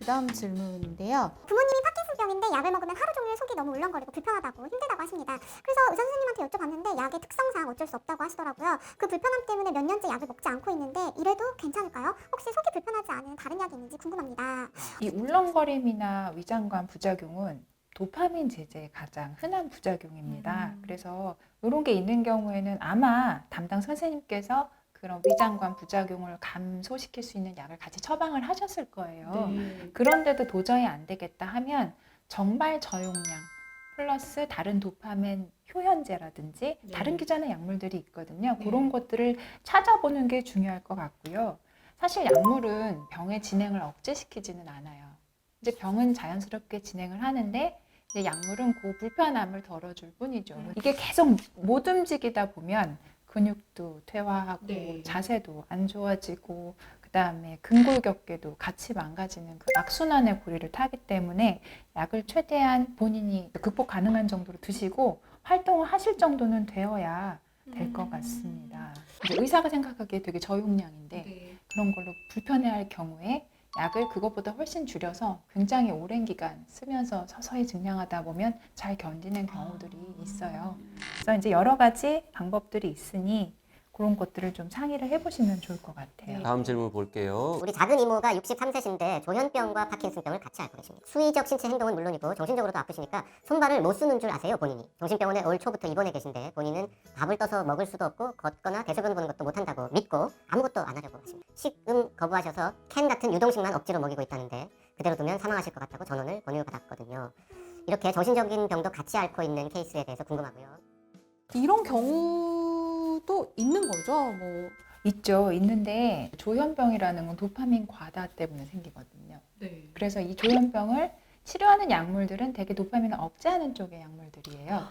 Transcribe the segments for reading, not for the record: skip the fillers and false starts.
다음 질문인데요. 부모님이 파킨슨병인데 약을 먹으면 하루 종일 속이 너무 울렁거리고 불편하다고 힘들다고 하십니다. 그래서 의사 선생님한테 여쭤봤는데 약의 특성상 어쩔 수 없다고 하시더라고요. 그 불편함 때문에 몇 년째 약을 먹지 않고 있는데 이래도 괜찮을까요? 혹시 속이 불편하지 않은 다른 약이 있는지 궁금합니다. 이 울렁거림이나 위장관 부작용은 도파민 제제의 가장 흔한 부작용입니다. 그래서 이런 게 있는 경우에는 아마 담당 선생님께서 그런 위장관 부작용을 감소시킬 수 있는 약을 같이 처방을 하셨을 거예요. 그런데도 도저히 안 되겠다 하면 정말 저용량 플러스 다른 도파민 효현제라든지 다른 기존의 약물들이 있거든요. 그런 것들을 찾아보는 게 중요할 것 같고요. 사실 약물은 병의 진행을 억제시키지는 않아요. 이제 병은 자연스럽게 진행을 하는데 이제 약물은 그 불편함을 덜어줄 뿐이죠. 이게 계속 못 움직이다 보면 근육도 퇴화하고 자세도 안 좋아지고 그다음에 근골격계도 같이 망가지는 그 악순환의 고리를 타기 때문에 약을 최대한 본인이 극복 가능한 정도로 드시고 활동을 하실 정도는 되어야 될 것 같습니다. 이제 의사가 생각하기에 되게 저용량인데 그런 걸로 불편해할 경우에 약을 그것보다 훨씬 줄여서 굉장히 오랜 기간 쓰면서 서서히 증량하다 보면 잘 견디는 경우들이 있어요. 그래서 이제 여러 가지 방법들이 있으니 그런 것들을 좀 상의를 해보시면 좋을 것 같아요. 다음 질문 볼게요. 우리 작은 이모가 63세신데 조현병과 파킨슨병을 같이 앓고 계십니다. 수의적 신체 행동은 물론이고 정신적으로도 아프시니까 손발을 못 쓰는 줄 아세요, 본인이? 정신병원에 올 초부터 입원해 계신데 본인은 밥을 떠서 먹을 수도 없고 걷거나 대소변 보는 것도 못한다고 믿고 아무것도 안 하려고 하십니다. 식음 거부하셔서 캔 같은 유동식만 억지로 먹이고 있다는데 그대로 두면 사망하실 것 같다고 전원을 권유받았거든요. 이렇게 정신적인 병도 같이 앓고 있는 케이스에 대해서 궁금하고요. 이런 경우도 있는 거죠? 뭐. 있죠. 있는데 조현병이라는 건 도파민 과다 때문에 생기거든요. 그래서 이 조현병을 치료하는 약물들은 대개 도파민을 억제하는 쪽의 약물들이에요.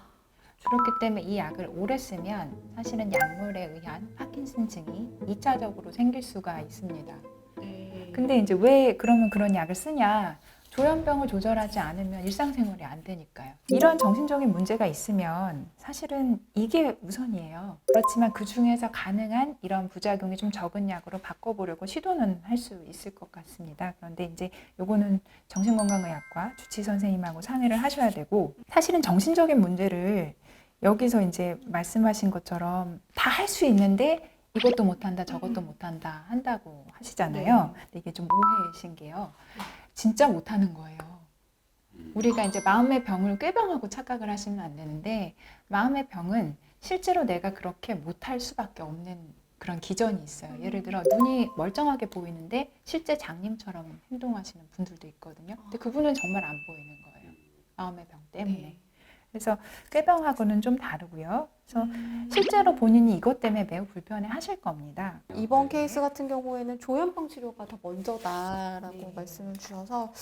그렇기 때문에 이 약을 오래 쓰면 사실은 약물에 의한 파킨슨증이 2차적으로 생길 수가 있습니다. 근데 이제 왜 그러면 그런 약을 쓰냐? 조현병을 조절하지 않으면 일상생활이 안 되니까요. 이런 정신적인 문제가 있으면 사실은 이게 우선이에요. 그렇지만 그 중에서 가능한 이런 부작용이 좀 적은 약으로 바꿔보려고 시도는 할 수 있을 것 같습니다. 그런데 이제 요거는 정신건강의학과 주치 선생님하고 상의를 하셔야 되고, 사실은 정신적인 문제를 여기서 이제 말씀하신 것처럼 다 할 수 있는데 이것도 못한다 저것도 못한다 한다고 하시잖아요. 근데 이게 좀 오해이신 게요. 진짜 못하는 거예요. 우리가 이제 마음의 병을 꾀병하고 착각을 하시면 안 되는데, 마음의 병은 실제로 내가 그렇게 못할 수밖에 없는 그런 기전이 있어요. 예를 들어 눈이 멀쩡하게 보이는데 실제 장님처럼 행동하시는 분들도 있거든요. 근데 그분은 정말 안 보이는 거예요. 마음의 병 때문에. 그래서 꾀병하고는 좀 다르고요. 그래서 실제로 본인이 이것 때문에 매우 불편해 하실 겁니다. 이번 케이스 같은 경우에는 조현병 치료가 더 먼저다라고 말씀을 주셔서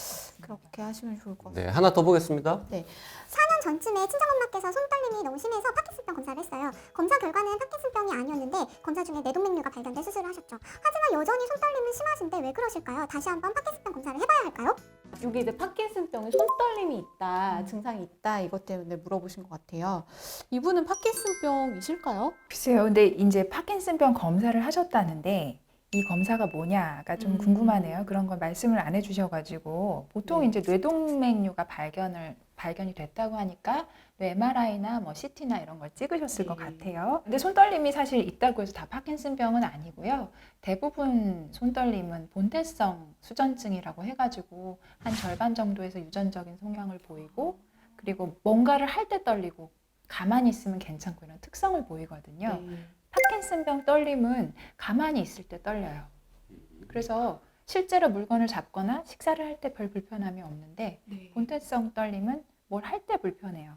그렇게 하시면 좋을 것 같아요. 네, 하나 더 보겠습니다. 4년 전쯤에 친정엄마께서 손떨림이 너무 심해서 파킨슨병 검사를 했어요. 검사 결과는 파킨슨병이 아니었는데 검사 중에 뇌동맥류가 발견돼 수술을 하셨죠. 하지만 여전히 손떨림은 심하신데 왜 그러실까요? 다시 한번 파킨슨병 검사를 해봐야 할까요? 여기 이제 파킨슨병에 손떨림이 있다, 증상이 있다 이것 때문에 물어보신 것 같아요. 이분은 파킨슨병이실까요? 글쎄요. 근데 이제 파킨슨병 검사를 하셨다는데 이 검사가 뭐냐가 좀 궁금하네요. 그런 걸 말씀을 안 해주셔가지고 보통 이제 뇌동맥류가 발견이 됐다고 하니까 MRI나 뭐 CT나 이런 걸 찍으셨을 것 같아요. 근데 손떨림이 사실 있다고 해서 다 파킨슨병은 아니고요. 대부분 손떨림은 본태성 수전증이라고 해가지고 한 절반 정도에서 유전적인 성향을 보이고, 그리고 뭔가를 할 때 떨리고 가만히 있으면 괜찮고 이런 특성을 보이거든요. 파킨슨병 떨림은 가만히 있을 때 떨려요. 그래서 실제로 물건을 잡거나 식사를 할 때 별 불편함이 없는데 본태성 떨림은 뭘 할 때 불편해요.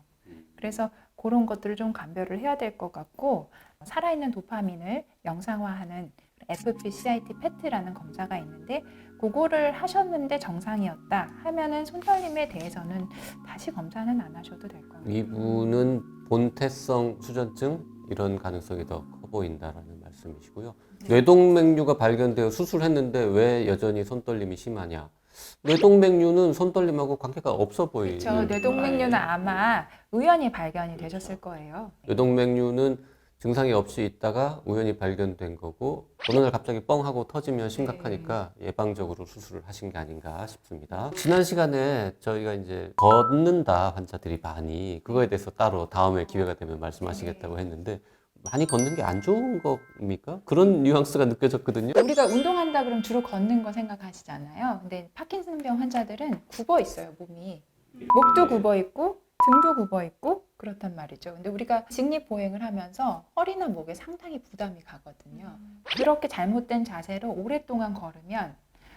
그래서 그런 것들을 좀 감별을 해야 될 것 같고, 살아있는 도파민을 영상화하는 FPCIT PET라는 검사가 있는데 그거를 하셨는데 정상이었다 하면은 손떨림에 대해서는 다시 검사는 안 하셔도 될 것 같아요. 이분은 본태성 수전증 이런 가능성이 더 커 보인다라는 말씀이시고요. 뇌동맥류가 발견되어 수술했는데 왜 여전히 손떨림이 심하냐? 뇌동맥류는 손떨림하고 관계가 없어 보이는 그렇죠. 뇌동맥류는 아마 우연히 발견이 되셨을 거예요. 뇌동맥류는 증상이 없이 있다가 우연히 발견된 거고 어느 날 갑자기 뻥 하고 터지면 심각하니까 예방적으로 수술을 하신 게 아닌가 싶습니다. 지난 시간에 저희가 이제 걷는다 환자들이 많이 그거에 대해서 따로 다음에 기회가 되면 말씀하시겠다고 했는데 많이 걷는 게 안 좋은 겁니까? 그런 뉘앙스가 느껴졌거든요. 우리가 운동한다 그러면 주로 걷는 거 생각하시잖아요. 근데 파킨슨병 환자들은 굽어 있어요, 몸이. 목도 굽어 있고 등도 굽어 있고 그렇단 말이죠. 근데 우리가 직립보행을 하면서 허리나 목에 상당히 부담이 가거든요. 그렇게 잘못된 자세로 오랫동안 걸으면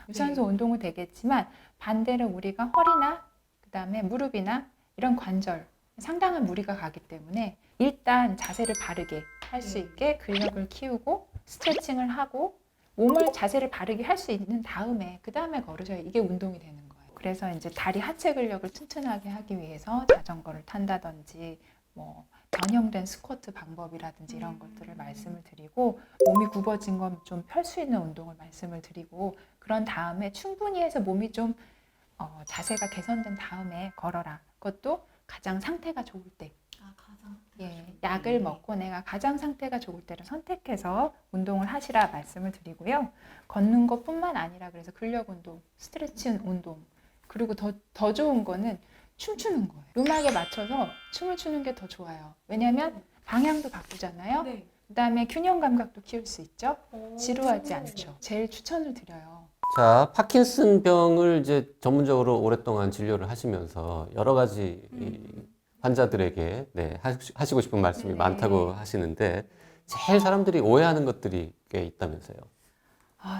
유산소 운동은 되겠지만 반대로 우리가 허리나 그다음에 무릎이나 이런 관절 상당한 무리가 가기 때문에 일단 자세를 바르게 할 수 있게 근력을 키우고 스트레칭을 하고 몸을 자세를 바르게 할 수 있는 다음에 그 다음에 걸으셔야 이게 운동이 되는 거예요. 그래서 이제 다리 하체 근력을 튼튼하게 하기 위해서 자전거를 탄다든지 뭐 변형된 스쿼트 방법이라든지 이런 것들을 말씀을 드리고 몸이 굽어진 건 좀 펼 수 있는 운동을 말씀을 드리고 그런 다음에 충분히 해서 몸이 좀 자세가 개선된 다음에 걸어라. 그것도 가장 상태가 좋을 때. 약을 먹고 내가 가장 상태가 좋을 때를 선택해서 운동을 하시라 말씀을 드리고요. 걷는 것뿐만 아니라 그래서 근력 운동, 스트레칭 운동 그리고 더 좋은 거는 춤추는 거예요. 음악에 맞춰서 춤을 추는 게 더 좋아요. 왜냐하면 방향도 바꾸잖아요. 그다음에 균형 감각도 키울 수 있죠. 지루하지 않죠. 제일 추천을 드려요. 자, 파킨슨병을 이제 전문적으로 오랫동안 진료를 하시면서 여러 가지 이 환자들에게 하시고 싶은 말씀이 많다고 하시는데 제일 사람들이 오해하는 것들이 꽤 있다면서요.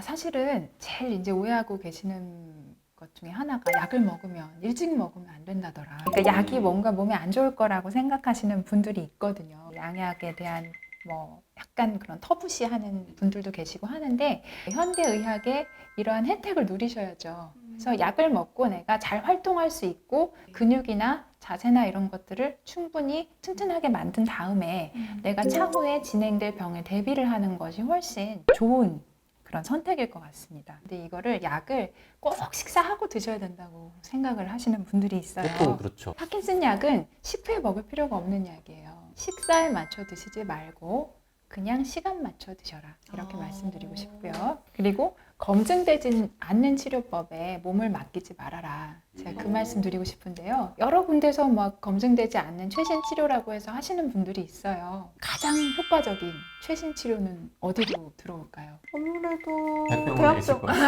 사실은 제일 이제 오해하고 계시는 것 중에 하나가 약을 먹으면 일찍 먹으면 안 된다더라. 그러니까 약이 뭔가 몸에 안 좋을 거라고 생각하시는 분들이 있거든요. 양약에 대한 뭐 약간 그런 터부시하는 분들도 계시고 하는데 현대의학의 이러한 혜택을 누리셔야죠. 그래서 약을 먹고 내가 잘 활동할 수 있고 근육이나 자세나 이런 것들을 충분히 튼튼하게 만든 다음에 내가 차후에 진행될 병에 대비를 하는 것이 훨씬 좋은 그런 선택일 것 같습니다. 근데 이거를 약을 꼭 식사하고 드셔야 된다고 생각을 하시는 분들이 있어요. 보통 그렇죠. 파킨슨 약은 식후에 먹을 필요가 없는 약이에요. 식사에 맞춰 드시지 말고 그냥 시간 맞춰 드셔라 이렇게 말씀드리고 싶고요. 그리고 검증되지 않는 치료법에 몸을 맡기지 말아라. 제가 그 말씀 드리고 싶은데요. 여러 군데서 막 검증되지 않는 최신 치료라고 해서 하시는 분들이 있어요. 가장 효과적인 최신 치료는 어디로 들어올까요? 아무래도 백병원에 있을 대학병. 거예요.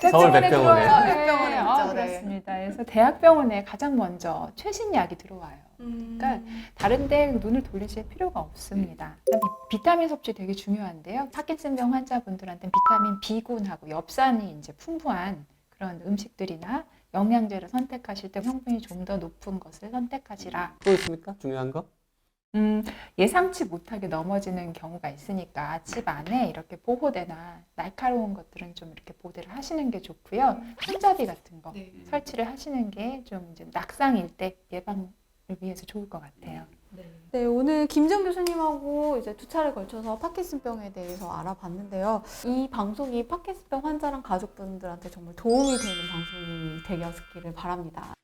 대학병원에 서울 백병원에. 들어와요. 백병원에 있죠, 네. 그렇습니다. 그래서 대학병원에 가장 먼저 최신 약이 들어와요. 그러니까 다른 데 눈을 돌리실 필요가 없습니다. 그다음에 비타민 섭취 되게 중요한데요. 파킨슨병 환자분들한테는 비타민 B군하고 엽산이 이제 풍부한 그런 음식들이나 영양제를 선택하실 때 성분이 좀 더 높은 것을 선택하시라. 또 있습니까? 중요한 거? 예상치 못하게 넘어지는 경우가 있으니까 집 안에 이렇게 보호대나 날카로운 것들은 좀 이렇게 보호대를 하시는 게 좋고요. 손잡이 같은 거 설치를 하시는 게 좀 이제 낙상일 때 예방을 위해서 좋을 것 같아요. 네, 오늘 김정 교수님하고 이제 2차례 걸쳐서 파킨슨병에 대해서 알아봤는데요. 이 방송이 파킨슨병 환자랑 가족분들한테 정말 도움이 되는 방송이 되었기를 바랍니다.